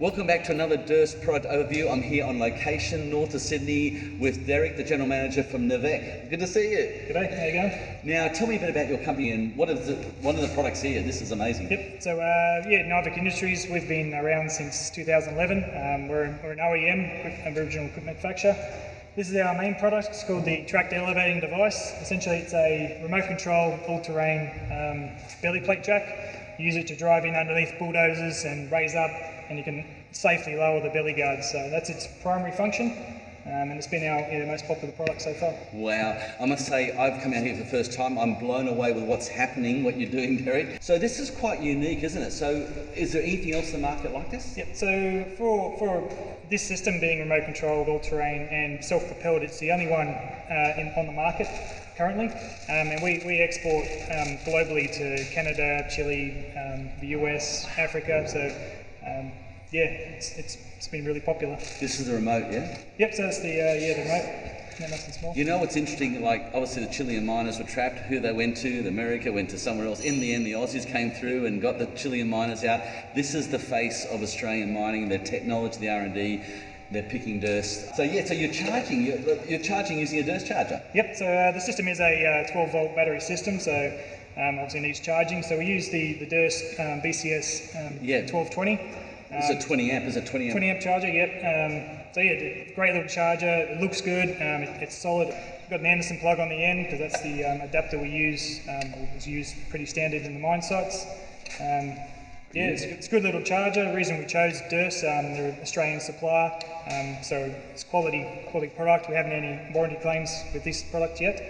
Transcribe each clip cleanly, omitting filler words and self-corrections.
Welcome back to another Durst product overview. I'm here on location, north of Sydney, with Derek, the General Manager from Nivek. Good to see you. G'day, how you going? Now, tell me a bit about your company and what are the products here? This is amazing. Yep, so Nivek Industries, we've been around since 2011. We're an OEM, Aboriginal equipment manufacturer. This is our main product. It's called the tracked elevating device. Essentially, it's a remote control, all-terrain belly plate jack. You use it to drive in underneath bulldozers and raise up, and you can safely lower the belly guards. So that's its primary function, and it's been our most popular product so far. Wow, I must say I've come out here for the first time. I'm blown away with what's happening, what you're doing, Derek. So this is quite unique, isn't it? So is there anything else in the market like this? Yep, so for this system being remote controlled, all-terrain and self-propelled, it's the only one on the market currently, and we export globally to Canada, Chile, the US, Africa, so it's been really popular. This is the remote, yeah? Yep, so that's the remote. Nice and small. You know what's interesting, like obviously the Chilean miners were trapped, who they went to, America went to somewhere else. In the end, the Aussies came through and got the Chilean miners out. This is the face of Australian mining, their technology, the R&D, they're picking Durst. So yeah, so you're charging using a Durst charger? Yep, so the system is a 12 volt battery system, so obviously needs charging. So we use the Durst BCS 1220. It's a 20 amp, is it 20 amp? 20 amp charger, yep. Great little charger, it looks good, it's solid. We've got an Anderson plug on the end because that's the adapter we use, was used pretty standard in the mine sites. It's a good little charger. The reason we chose Durst, they're an Australian supplier, so it's quality product. We haven't any warranty claims with this product yet.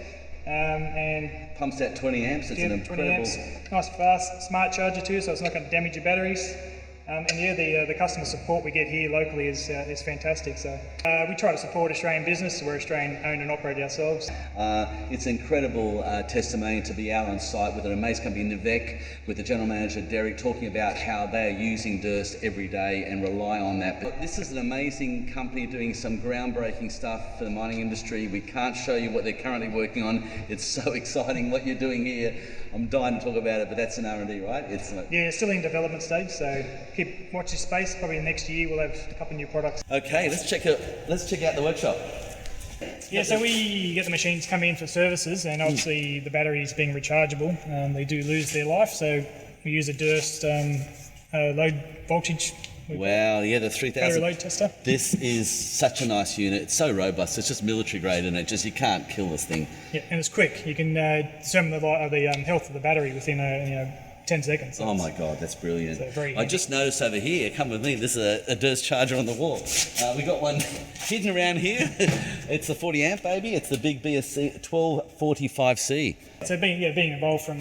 And pumps out 20 amps, it's an incredible... 20 amps, nice fast, smart charger too, so it's not going to damage your batteries. The customer support we get here locally is fantastic. So we try to support Australian business. So we're Australian owned and operated ourselves. It's an incredible testimony to be out on site with an amazing company, Nivek, with the General Manager, Derek, talking about how they are using Durst every day and rely on that. But this is an amazing company doing some groundbreaking stuff for the mining industry. We can't show you what they're currently working on. It's so exciting what you're doing here. I'm dying to talk about it, but that's an R&D, right? It's still in development stage, so watch this space. Probably next year we'll have a couple of new products. Okay, let's check out the workshop. Yeah, so we get the machines come in for services, and obviously the batteries being rechargeable, they do lose their life, so we use a Durst low voltage. Wow, yeah, the 3000 battery load tester. This is such a nice unit. It's so robust. It's just military grade, and you can't kill this thing. Yeah, and it's quick. You can determine the health of the battery within 10 seconds. Oh my God, that's brilliant. So I just noticed over here, come with me, this is a Durst charger on the wall. We got one hidden around here. It's the 40 amp, baby. It's the big BSC 1245C. So being involved from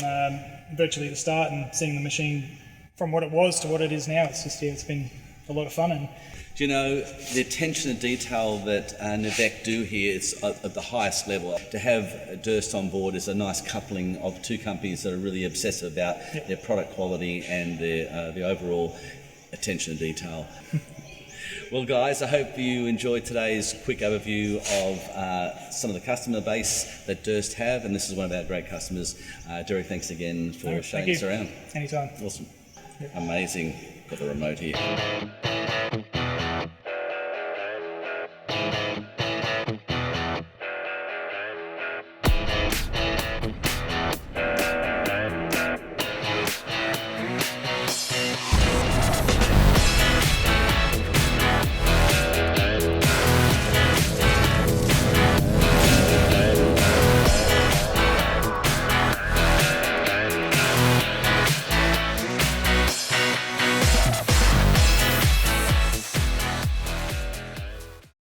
virtually the start and seeing the machine from what it was to what it is now, it's been a lot of fun. And do you know, the attention to detail that Nivek do here is at the highest level. To have Durst on board is a nice coupling of two companies that are really obsessive about their product quality and the overall attention to detail. Well guys, I hope you enjoyed today's quick overview of some of the customer base that Durst have, and this is one of our great customers. Derek, thanks again for showing us around. Anytime. Awesome. Yep. Amazing. Got the remote here.